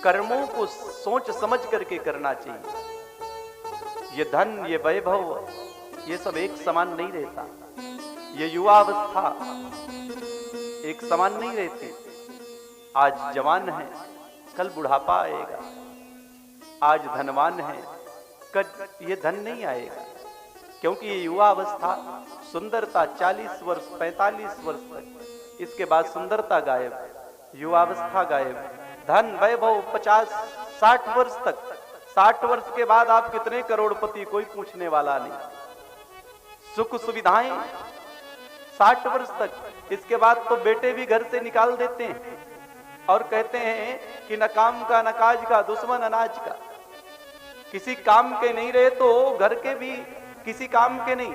कर्मों को सोच समझ करके करना चाहिए। ये धन, ये वैभव, ये सब एक समान नहीं रहता। ये युवावस्था एक समान नहीं रहती। आज जवान है, कल बुढ़ापा आएगा। आज धनवान है, कल ये धन नहीं आएगा। क्योंकि ये युवा अवस्था, सुंदरता 40 वर्ष 45 वर्ष तक, इसके बाद सुंदरता गायब, युवावस्था गायब। धन वैभव 50-60 वर्ष तक, 60 वर्ष के बाद आप कितने करोड़पति, कोई पूछने वाला नहीं। सुख सुविधाएं 60 वर्ष तक, इसके बाद तो बेटे भी घर से निकाल देते हैं और कहते हैं कि न काम का न काज का, दुश्मन अनाज का। किसी काम के नहीं रहे तो घर के भी किसी काम के नहीं।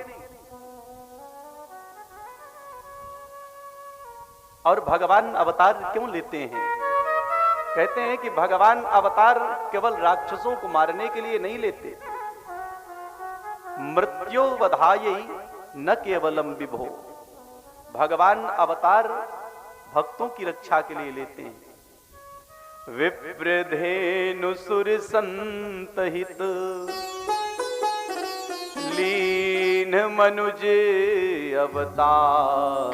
और भगवान अवतार क्यों लेते हैं? कहते हैं कि भगवान अवतार केवल राक्षसों को मारने के लिए नहीं लेते। मृत्यो वधायै न केवलम विभो। भगवान अवतार भक्तों की रक्षा के लिए लेते हैं। विप्रधेनु सुर संतहित लीन मनुज अवतार।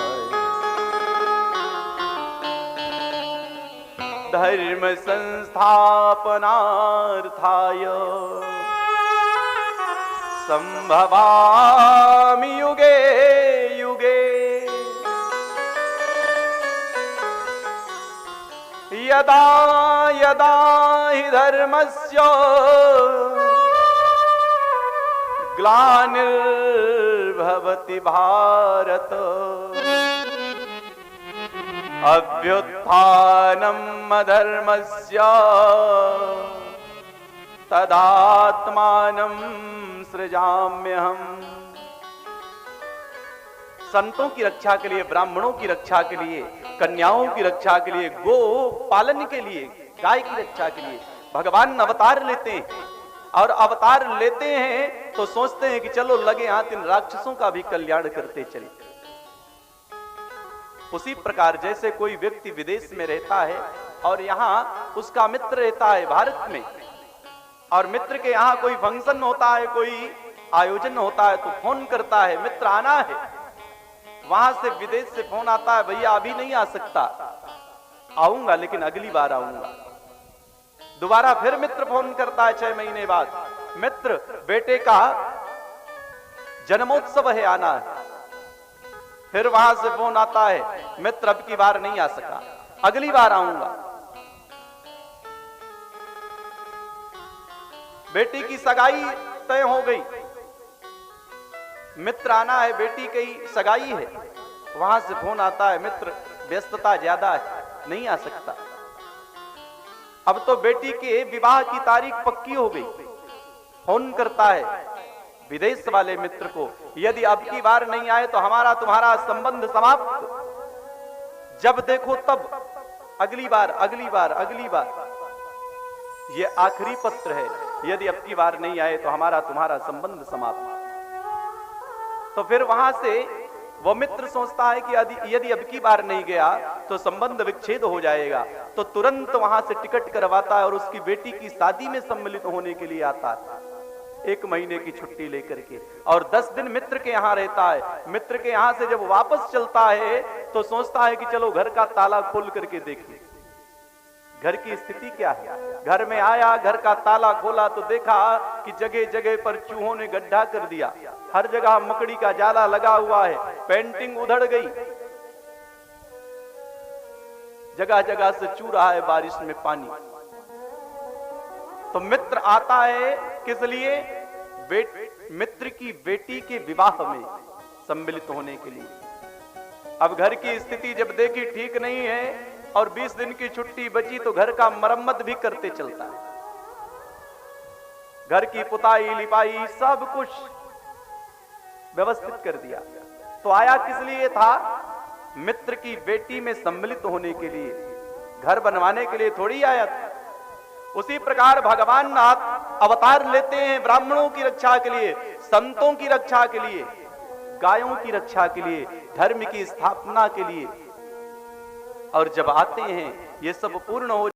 धर्म संस्थापनार्थाय संभवामि युगे युगे। यदा यदा हि धर्मस्य ग्लानिर्भवति भारत अभ्युत्थानम् अधर्मस्य तदात्मानं सृजाम्यहम्। संतों की रक्षा के लिए, ब्राह्मणों की रक्षा के लिए, कन्याओं की रक्षा के लिए, गो पालन के लिए, गाय की रक्षा के लिए भगवान अवतार लेते हैं। और अवतार लेते हैं तो सोचते हैं कि चलो लगे हाथ इन राक्षसों का भी कल्याण करते चले। उसी प्रकार जैसे कोई व्यक्ति विदेश में रहता है और यहां उसका मित्र रहता है भारत में, और मित्र के यहां कोई फंक्शन होता है, कोई आयोजन होता है, तो फोन करता है, मित्र आना है। वहां से विदेश से फोन आता है, भैया अभी नहीं आ सकता, आऊंगा लेकिन अगली बार आऊंगा। दोबारा फिर मित्र फोन करता है 6 महीने बाद, मित्र बेटे का जन्मोत्सव है, आना है। फिर वहां से फोन आता है, मित्र अब की बार नहीं आ सका, अगली बार आऊंगा। बेटी की सगाई तय हो गई, मित्र आना है, बेटी की सगाई है, वहां से फोन आता है, मित्र व्यस्तता ज्यादा है, नहीं आ सकता। अब तो बेटी के विवाह की तारीख पक्की हो गई, फोन करता है विदेश वाले मित्र को, यदि अब की बार नहीं आए तो हमारा तुम्हारा संबंध समाप्त, जब देखो तब अगली बार अगली बार अगली बार, ये आखिरी पत्र है, यदि अब की बार नहीं आए तो हमारा तुम्हारा संबंध समाप्त। तो फिर वहां से वो मित्र सोचता है कि यदि अब की बार नहीं गया तो संबंध विच्छेद हो जाएगा, तो तुरंत वहां से टिकट करवाता है और उसकी बेटी की शादी में सम्मिलित होने के लिए आता है, 1 महीने की छुट्टी लेकर के, और 10 दिन मित्र के यहाँ रहता है। मित्र के यहाँ से जब वापस चलता है तो सोचता है कि चलो घर का ताला खोल करके देखें, घर की स्थिति क्या है। घर में आया, घर का ताला खोला तो देखा कि जगह जगह पर चूहों ने गड्ढा कर दिया, हर जगह मकड़ी का जाला लगा हुआ है, पेंटिंग उधड़ गई, जगह जगह से चू रहा है बारिश में पानी। तो मित्र आता है किस लिए? मित्र की बेटी के विवाह में सम्मिलित होने के लिए। अब घर की स्थिति जब देखी ठीक नहीं है और 20 दिन की छुट्टी बची तो घर का मरम्मत भी करते चलता है, घर की पुताई लिपाई सब कुछ व्यवस्थित कर दिया। तो आया किस लिए था? मित्र की बेटी में सम्मिलित होने के लिए, घर बनवाने के लिए थोड़ी आया था। उसी प्रकार भगवान अवतार लेते हैं ब्राह्मणों की रक्षा के लिए, संतों की रक्षा के लिए, गायों की रक्षा के लिए, धर्म की स्थापना के लिए। और जब आते हैं ये सब पूर्ण हो